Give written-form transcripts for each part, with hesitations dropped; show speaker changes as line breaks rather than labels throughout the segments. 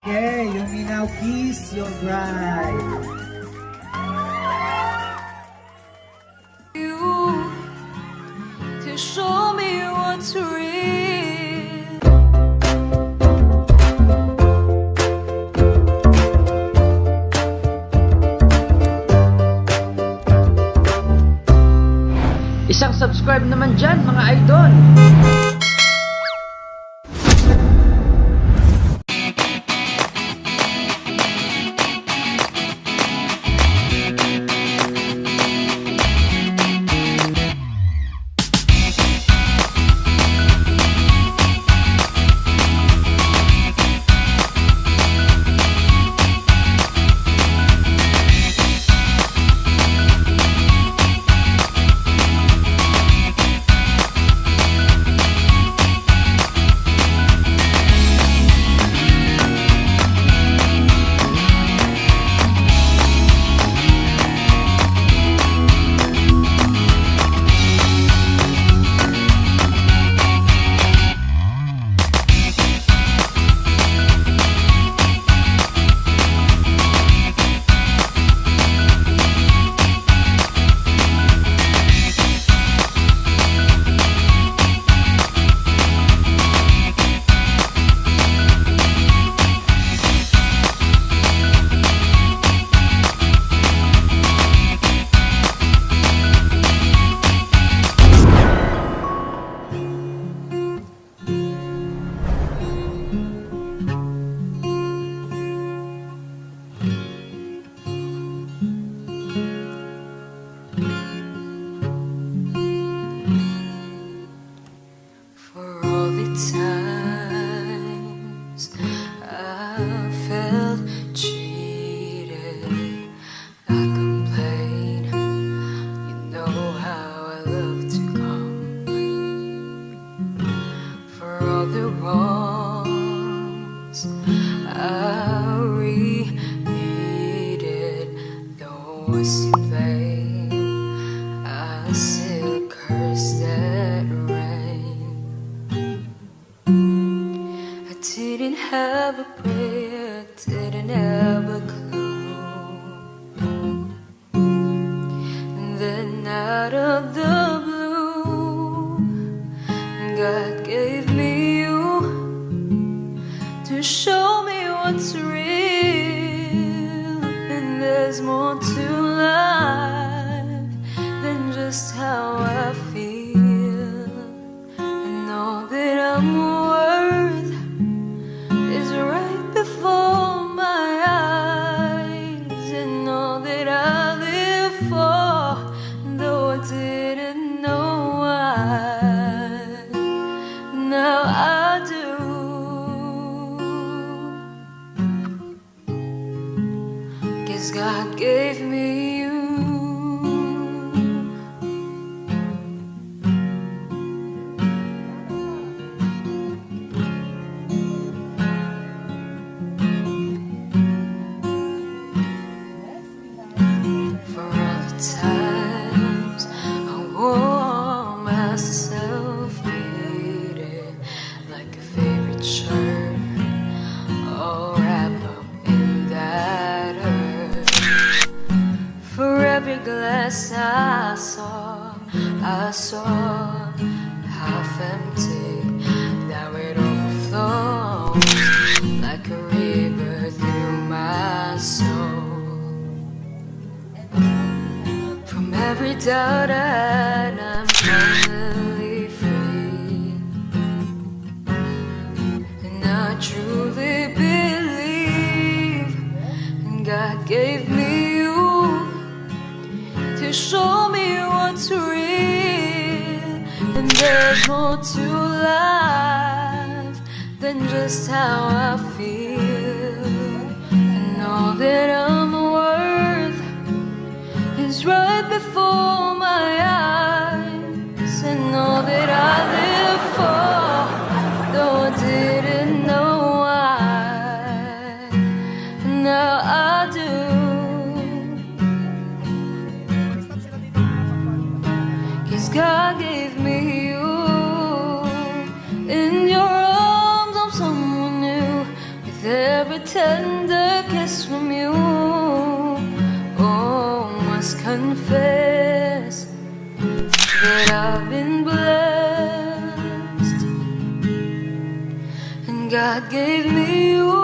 Okay, you may now kiss your bride.
You to show me what's real.
Isang subscribe naman dyan mga idol. For all the times I felt cheated, I complain. You know how I love to complain. For all the wrongs I repeated, those in vain, I still curse that rain. I didn't have a prayer, didn't have a clue. And then out of the blue, God gave me you to show me what's real. And there's more to life than just how I feel. And all that I'm worth is right before my eyes. And all that I live for, though I didn't know why, now I do. 'Cause God gave me you. For all the times I wore myself beaten like a favorite shirt, all wrapped up in that hurt. For every glass I saw half empty. Now it overflows like a river through my soul. From every doubt I had, I'm finally free. And I truly believe, and God gave me you to show me what's real. And there's more to life than just how I feel. And all that I'm worth is right before my eyes. And all that I live for, though I didn't know why, now I do. 'Cause God gave me you. In your arms I'm someone new with tender kiss from you. Oh, must confess that I've been blessed, and God gave me you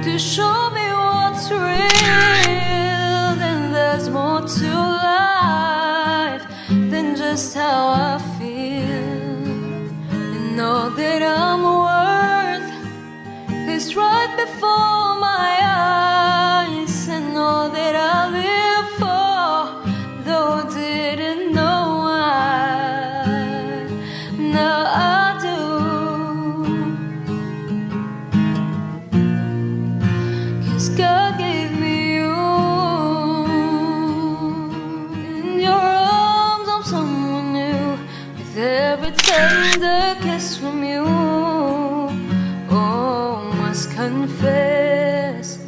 to show me what's real. And there's more to life than just how I feel, and all that I'm worth is right before my eyes, and all that I live for, though I didn't know why, now I do. 'Cause God gave me you. In your arms I'm someone new, with every tender kiss from you. Confess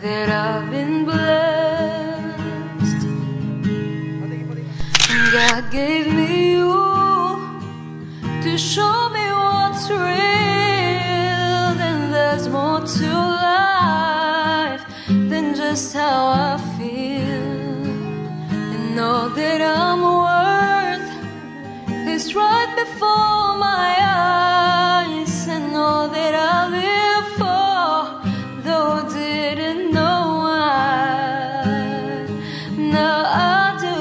that I've been blessed, and God gave me you to show me what's real. And there's more to life than just how I feel, and all that I'm worth is right before my eyes, and all that I live for, though I didn't know why, now I do.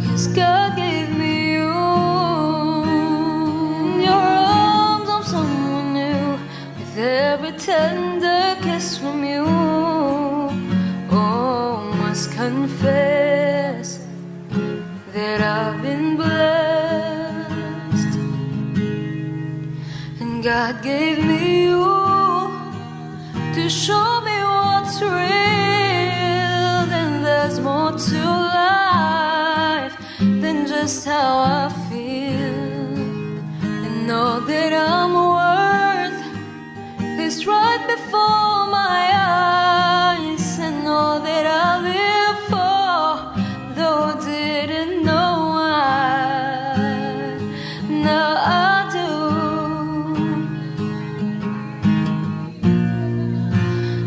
'Cause God gave me you. In your arms I'm someone new, with every tender kiss from you. Oh, must confess that I've been blessed, and God gave me you to show me what's real. And there's more to life than just how I feel, and all that I'm worth is right before my eyes, and all that I live for, though I didn't know why, now I do.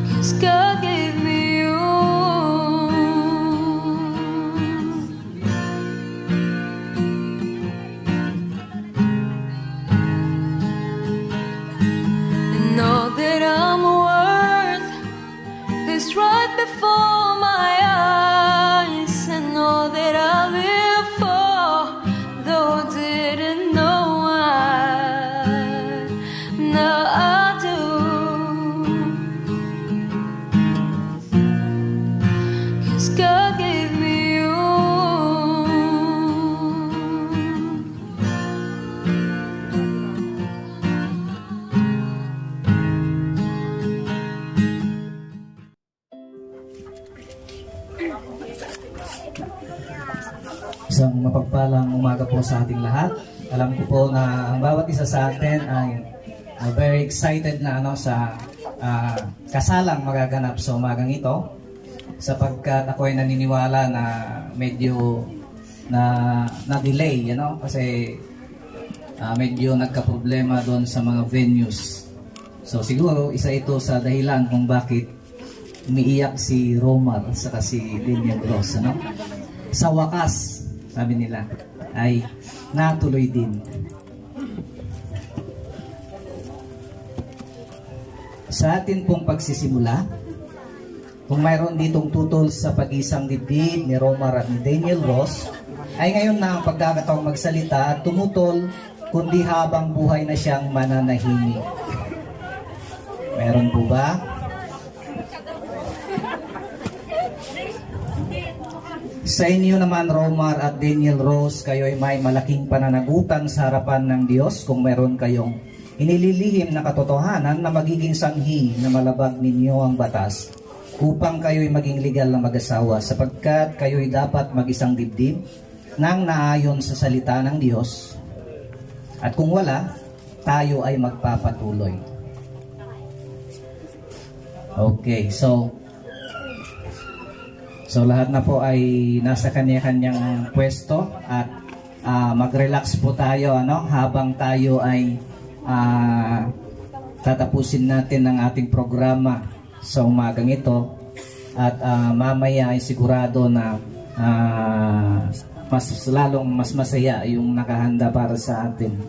'Cause God gave me you. And all that I'm worth is right before my eyes, and all that I live for, though I didn't know why, now I do. 'Cause God gave me you.
Isang mapagpalang umaga po sa ating lahat. Alam ko po na ang bawat isa sa atin ay very excited na sa kasalang magaganap sa umagang ito, sapagkat ako ay naniniwala na medyo na-delay, kasi medyo nagka-problema doon sa mga venues. So siguro isa ito sa dahilan kung bakit umiiyak si Romar at saka si Daniel Ross. Sa wakas, sabi nila, ay natuloy din. Sa atin pong pagsisimula, kung mayroon ditong tutol sa pag-isang dibdib ni Romar at ni Daniel Ross, ay ngayon na ang pagkakataong magsalita at tumutol, kundi habang buhay na siyang mananahimik. Meron po ba? Sa inyo naman, Romar at Daniel Ross, kayo ay may malaking pananagutan sa harapan ng Diyos kung meron kayong inililihim na katotohanan na magiging sanhi na malabag ninyo ang batas upang kayo'y maging legal na mag-asawa, sapagkat kayo'y dapat mag-isang dibdib nang naayon sa salita ng Diyos, at kung wala, tayo ay magpapatuloy. Okay, so lahat na po ay nasa kanya-kanyang pwesto, at mag-relax po tayo habang tayo ay tatapusin natin ang ating programa sa umagang ito at mamaya ay sigurado na mas masaya yung nakahanda para sa atin.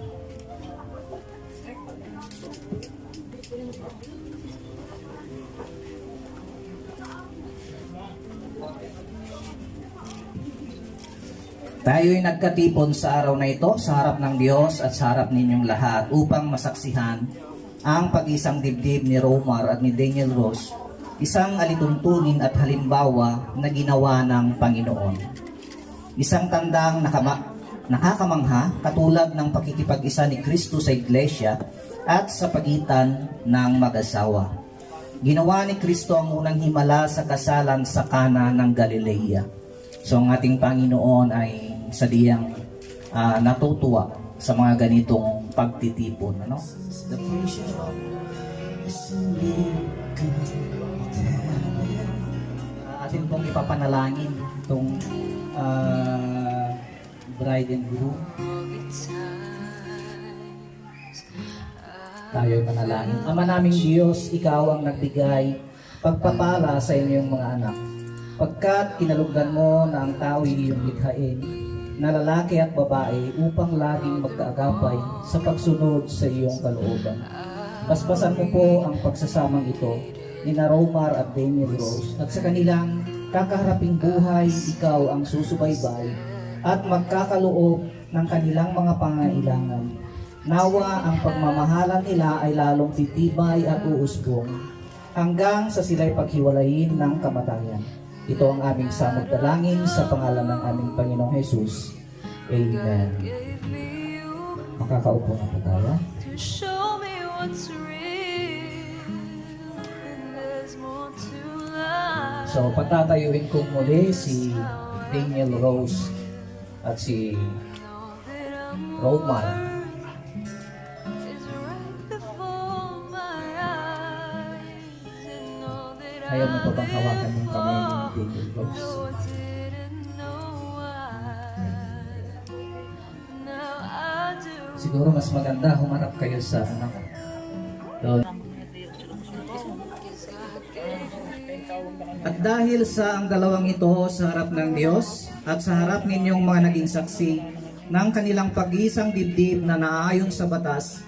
Tayo'y nagkatipon sa araw na ito sa harap ng Diyos at sa harap ninyong lahat upang masaksihan ang pag-isang dibdib ni Romar at ni Daniel Rose, isang alituntunin at halimbawa na ginawa ng Panginoon. Isang tandang nakakamangha katulad ng pakikipag-isa ni Kristo sa Iglesia at sa pagitan ng mag-asawa. Ginawa ni Kristo ang unang himala sa kasalan sa Kana ng Galilea. So ang ating Panginoon ay sadiyang natutuwa sa mga ganitong pagtitipon. Atin pong ipapanalangin itong bride and groom. Tayo manalangin. Ama naming Diyos, Ikaw ang nagbigay pagpapala sa inyong mga anak. Pagkat kinalugdan mo na ang tao'y iyong likhain, na lalaki at babae upang laging magkaagapay sa pagsunod sa iyong kalooban. Basbasan mo po ang pagsasamang ito ni Romar at Daniel Rose at sa kanilang kakaharaping buhay, Ikaw ang susubaybay at magkakaloob ng kanilang mga pangailangan. Nawa ang pagmamahalan nila ay lalong titibay at uusbong hanggang sa sila'y paghiwalayin ng kamatayan. Ito ang aming samot dalangin sa pangalan ng aming Panginoong Jesus. Amen. Makakaupo na po tayo.
To show me what's real, and there's more to life.
So patatayuin ko muli si Daniel Rose at si Romar.
It's right before my eyes, and all that
Ayaw mo pa bang hawakan yung kamay ni Daniel Rose?
I didn't know why. Now I do.
Siguro mas maganda humarap kayo sa anak. At dahil sa ang dalawang ito sa harap ng Diyos at sa harap ninyong mga naging saksi ng kanilang pag-iisang dibdib na naayon sa batas,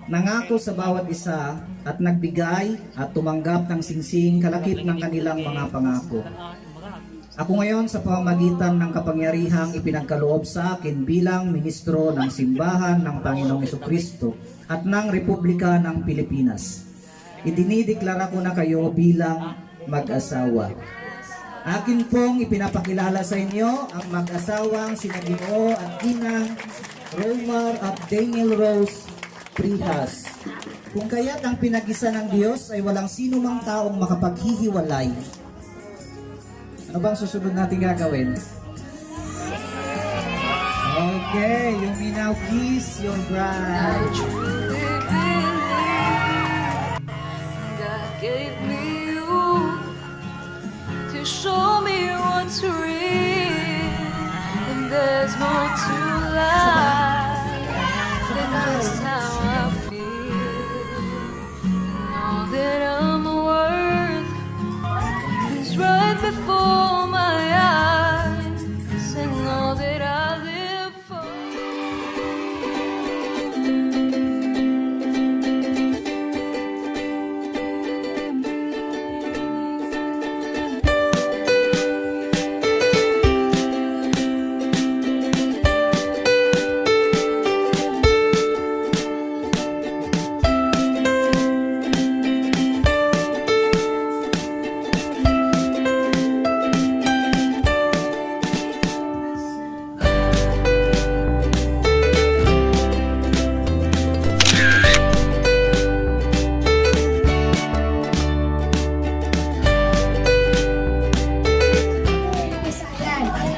nangako sa bawat isa at nagbigay at tumanggap ng singsing kalakip ng kanilang mga pangako. Ako ngayon sa pamamagitan ng kapangyarihang ipinagkaloob sa akin bilang ministro ng simbahan ng Panginoong Jesucristo at ng Republika ng Pilipinas. Idinideklara ko na kayo bilang mag-asawa. Akin pong ipinapakilala sa inyo ang mag-asawang sina Ginoo at Ginang Romar at Daniel Rose Prihas. Kung kaya't ang pinag-isa ng Diyos ay walang sino mang taong makapaghihiwalay. Ano bang susunod natin gagawin? Okay, you may now kiss your bride.
God gave me you to show me what's real, and there's more to life than just how I feel. And all that I'm worth is right before my eyes, and all that I live for.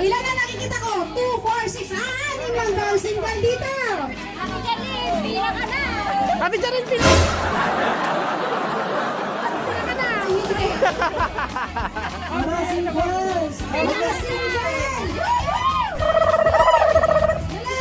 Ilan na nakikita ko? 2, 4, 6. Anim lang daw single dito. Ate Janine, pila ka na. Ate Janine, pila ka na. Hindi. Mga singles. Mga single. Wala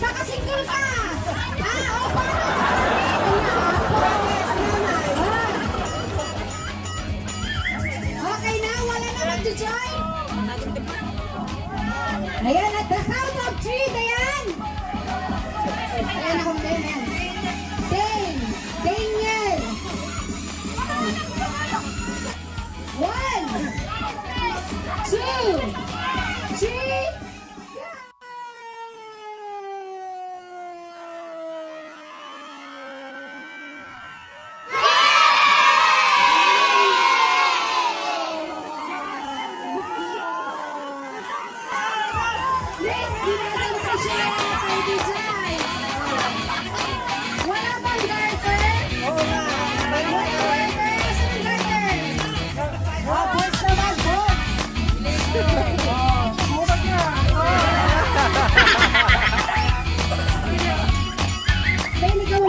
baka single ka. O okay na, wala na mag-join. Ayan, at the count of 3, Dayan. Ayan ako, Dayan. Daniel. 1, 2, 3. Wala bang garter? Oo nga. Wala garter? Saan yung garter? Boys naman, boys. Sumubag na. May ligaw.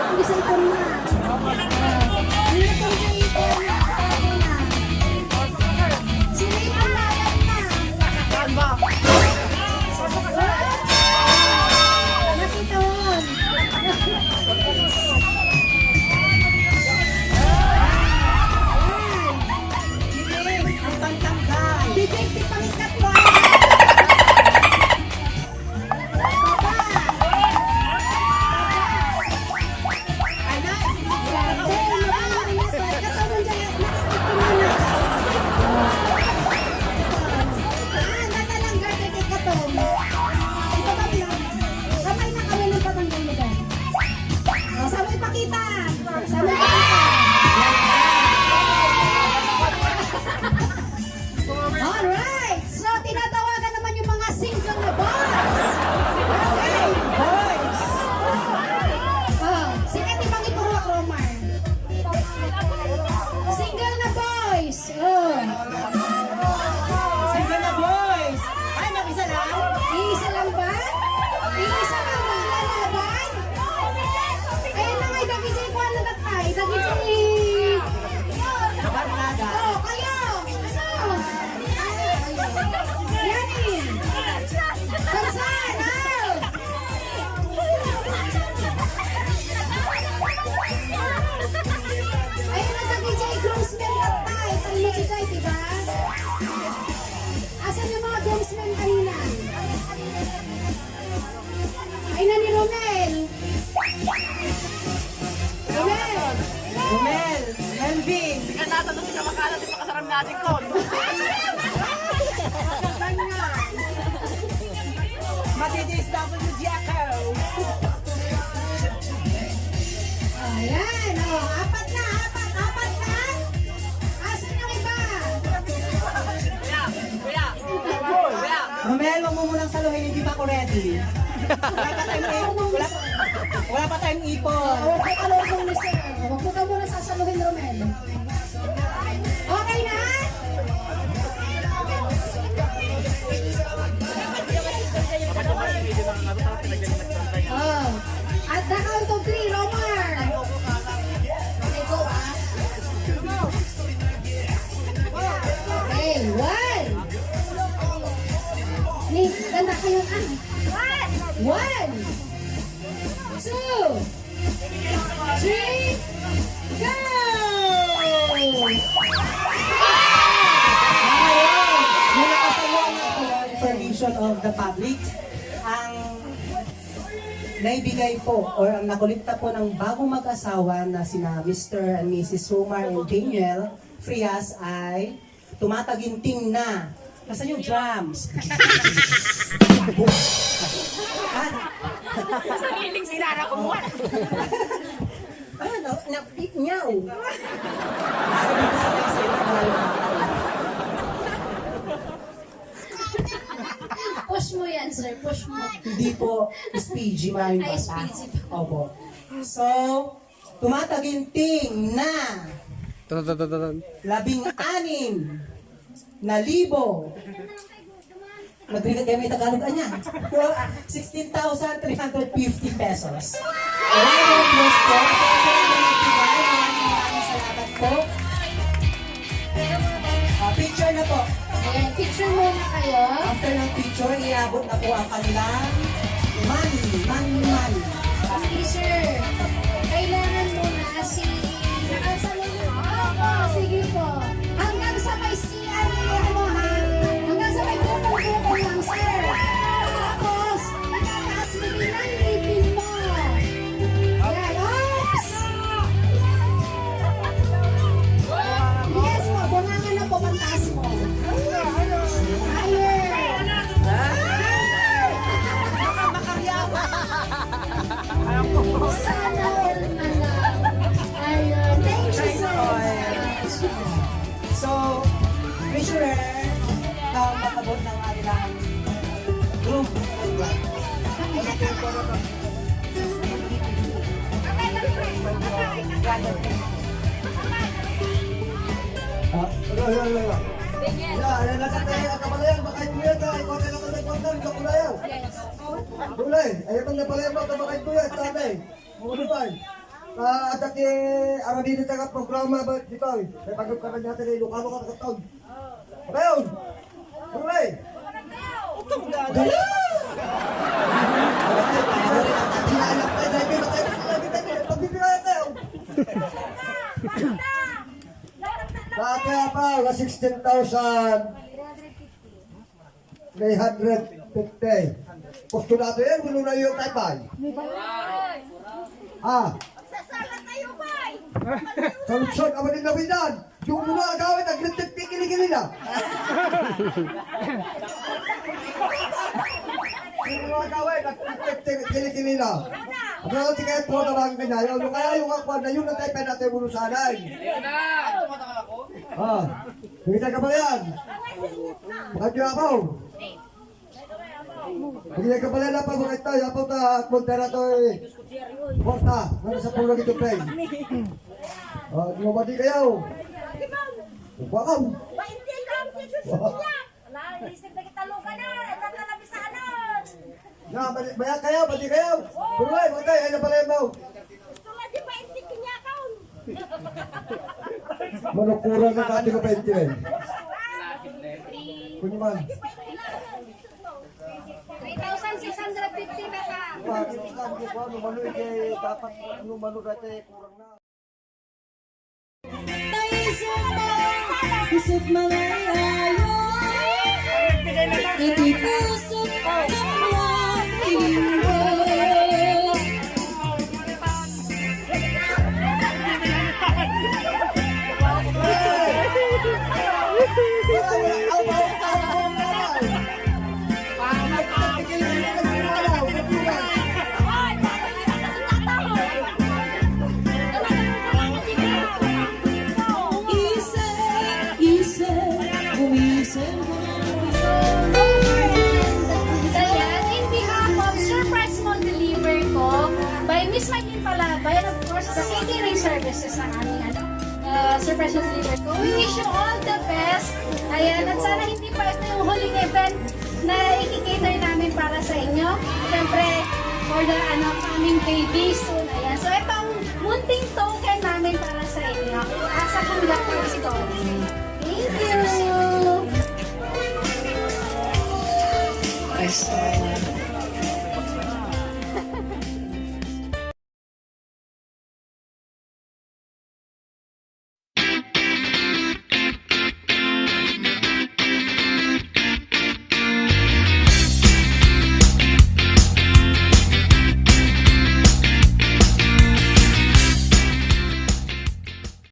Ang isang pon na. Ang itong sa ipon. Sabi na. Sila ipon na. Saan ba? Nasiton. Bibig di pangikat mo. Alright! So, tinatawagan naman yung mga single na boys! Okay, boys! Sikat ibang ipurwak, Romar. Single na boys!
Single na boys! Ay, mag-isa lang?
Iisa lang ba? Iisa lang ba ang lalaban? Ayun na nga, dagijay ko ano natay. Dagijay...
Barnada.
Kayo! Ano? Yani! Sansan! Out! Ayun na dagijay groomsmen natay. Kanina si diba? Asan yung mga groomsmen kanina? Ayun na ni Romel.
Romel, Melvin. Matidis W Jacko.
Ayan, apat na. Asan yung iba?
Romel, wag mo munang saluhin, hindi pa ako ready. Wala pa tayong ipon.
Huwag mo ka muna sasaluhin, Romel. Okay na? At the count of 3, Romar. Okay, go Okay, 1. Nick, ganda kayo 1, 2, 3, go!
Mula kasaluhan ako ng information of the public, ang naibigay po or ang nakulikta po ng bagong mag-asawa na sina Mr. and Mrs. Romar and Daniel Frias ay tumataginting na. Nasaan yung drums?
Sariling sinara ko mo.
Ano? Nyaw! Sabi ko sa kayo sa'yo, mahal na.
Push mo yan, sir. Push mo.
Hindi po SPG, maraming
Ay,
bata.
SPG.
Opo. So, tumataginting na 16,000 Magbigay kayo may Tagalog niya. 16,350 pesos. Round of applause po. Maraming salamat po. Picture na po.
Ayan, picture muna kayo.
After ng picture, Iniabot na po ang kanilang man.
Okay, sir. Kailangan mo na si... Nakasalun mo. Opo, sige po. Hanggang sa may CR mo, ha? Hanggang sa may bukol lang, sir. Tapos, itataas mo din ang ngipin mo. Yan, oops! Yes po, bungangan na po, pantaas mo. Higher! Sana all alam. Ayun, thank you so much.
So, treasurer, ikaw ang makabot ng kanilang group.
Dulay, ayaw bang napalayan mo ito bakit tuya, tatay? Mungulipay. At aki, araw dito taga programa ba dito? May pagod ka na natin ay lukano ka nakatawag. Ngayon! Dulay! Dati pa, 16,350. Gusto natin yan, gulo na yung taipay.
Sasala tayo, bay!
Salutsyon, ama din nawinan. Yung mga agawin, naglintik kikili-kili na. Yung mga agawin, naglintik kikili-kili na. Ang mga tingay po na mga ganyan. Yung kaya yung akwan na yun ang taipay natin mulu sanay. Nakita ka ba yan? Bakit yung ako? Pagkita ka pala na pa mga ito, yapaw ta at montera to eh. Porta, nasa sa pulang ito pay. Lumabati kayo. Upakaw.
Hindi lang, wala, isip na kita luka na, tatalabi sa anon.
Bayak kayo, bati kayo. Purway, matay, ay na pala yung mau.
Tulad di ba hindi kinyakaw?
Manukura na kati ko 20 rin. Kunyaman.
3,650 na ka.
Pusot malayo, iti pusot kamlang iwo.
Ayan, in behalf of Surprise Small Deliver ko, by Miss Magin Palabay, and of course, the catering services ng aming Surprise Small Deliver ko. We wish you all the best. Ayan, at sana hindi pa ito yung huling event na i-cater namin para sa inyo. Siyempre, for the coming baby soon. Ayan, so itong munting token namin para sa inyo. Asa congratulations. Thank you!